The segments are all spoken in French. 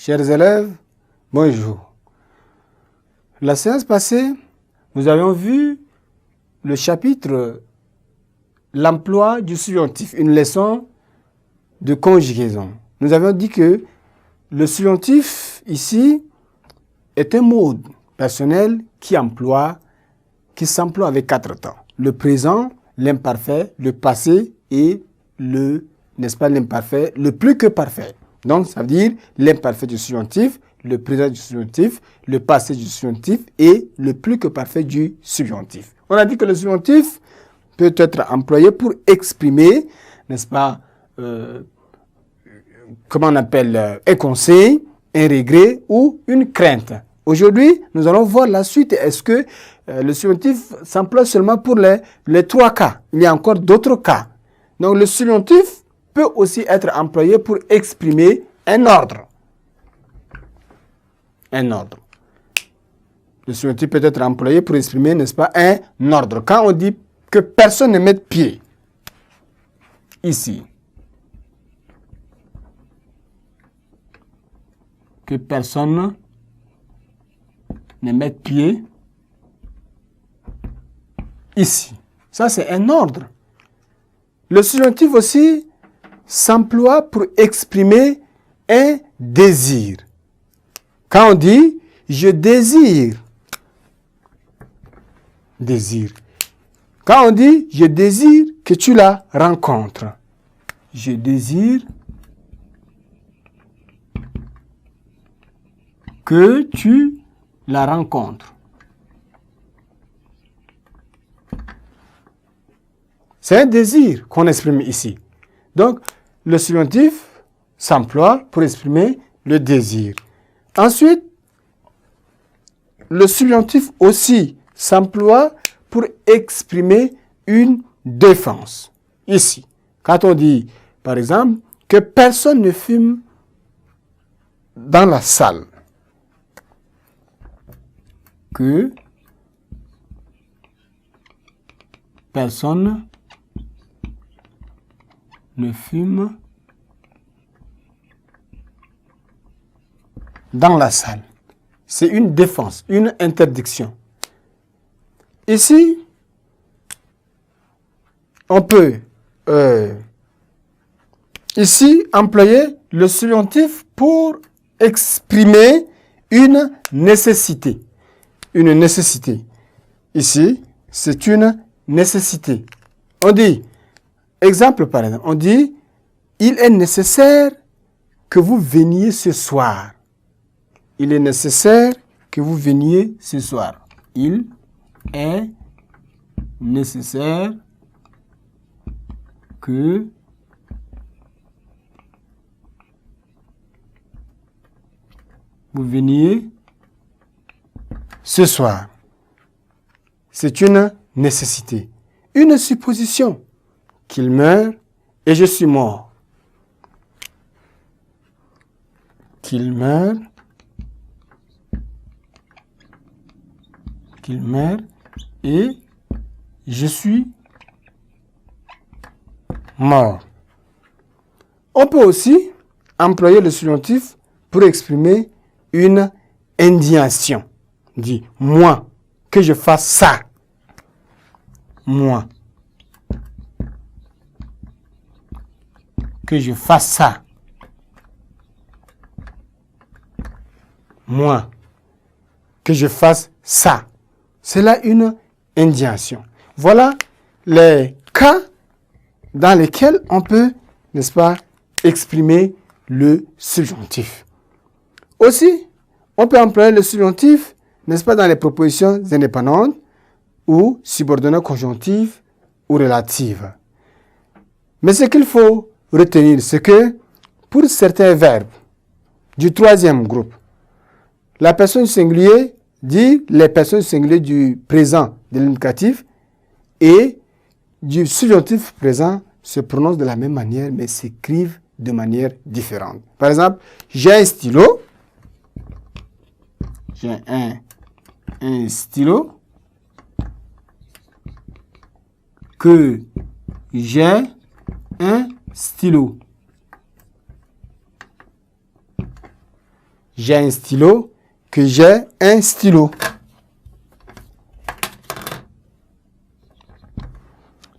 Chers élèves, bonjour. La séance passée, nous avions vu le chapitre l'emploi du subjonctif, une leçon de conjugaison. Nous avions dit que le subjonctif ici est un mode personnel qui s'emploie avec 4 temps. Le présent, l'imparfait, le passé et l'imparfait, le plus que parfait. Donc, ça veut dire l'imparfait du subjonctif, le présent du subjonctif, le passé du subjonctif et le plus que parfait du subjonctif. On a dit que le subjonctif peut être employé pour exprimer, n'est-ce pas, comment on appelle, un conseil, un regret ou une crainte. Aujourd'hui, nous allons voir la suite. Est-ce que le subjonctif s'emploie seulement pour les 3 cas? Il y a encore d'autres cas. Donc, le subjonctif peut aussi être employé pour exprimer un ordre. Un ordre. Le subjonctif peut être employé pour exprimer, n'est-ce pas, un ordre. Quand on dit que personne ne mette pied, ici, que personne ne mette pied, ici. Ça, c'est un ordre. Le subjonctif aussi s'emploie pour exprimer un désir. Quand on dit « je désire », désir. Quand on dit « je désire que tu la rencontres », je désire que tu la rencontres. C'est un désir qu'on exprime ici. Donc, le subjonctif s'emploie pour exprimer le désir. Ensuite, le subjonctif aussi s'emploie pour exprimer une défense. Ici, quand on dit, par exemple, que personne ne fume dans la salle. Que personne ne fume dans la salle. C'est une défense, une interdiction. Ici, on peut employer le subjonctif pour exprimer une nécessité. Une nécessité. Ici, c'est une nécessité. On dit, exemple par exemple, on dit, il est nécessaire que vous veniez ce soir. Il est nécessaire que vous veniez ce soir. Il est nécessaire que vous veniez ce soir. C'est une nécessité. Une supposition qu'il meurt et je suis mort. Qu'il meurt et je suis mort. On peut aussi employer le subjonctif pour exprimer une indignation. On dit, moi, que je fasse ça. Moi. Que je fasse ça. Moi. Que je fasse ça. C'est là une indignation. Voilà les cas dans lesquels on peut, n'est-ce pas, exprimer le subjonctif. Aussi, on peut employer le subjonctif, n'est-ce pas, dans les propositions indépendantes ou subordonnées conjonctives ou relatives. Mais ce qu'il faut retenir, c'est que pour certains verbes du 3e groupe, la personne singulier dit les personnes singulières du présent de l'indicatif et du subjonctif présent se prononcent de la même manière mais s'écrivent de manière différente. Par exemple, j'ai un stylo. J'ai un stylo. Que j'ai un stylo. j'ai un stylo, que j'ai un stylo.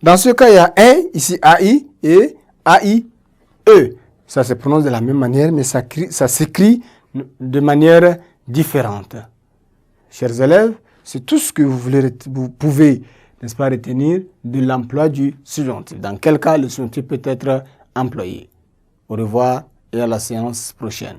Dans ce cas, il y a un, ici AI et A-I-E. Ça se prononce de la même manière, mais ça s'écrit de manière différente. Chers élèves, c'est tout ce que vous pouvez, n'est-ce pas, retenir de l'emploi du subjonctif. Dans quel cas le subjonctif peut être employé. Au revoir et à la séance prochaine.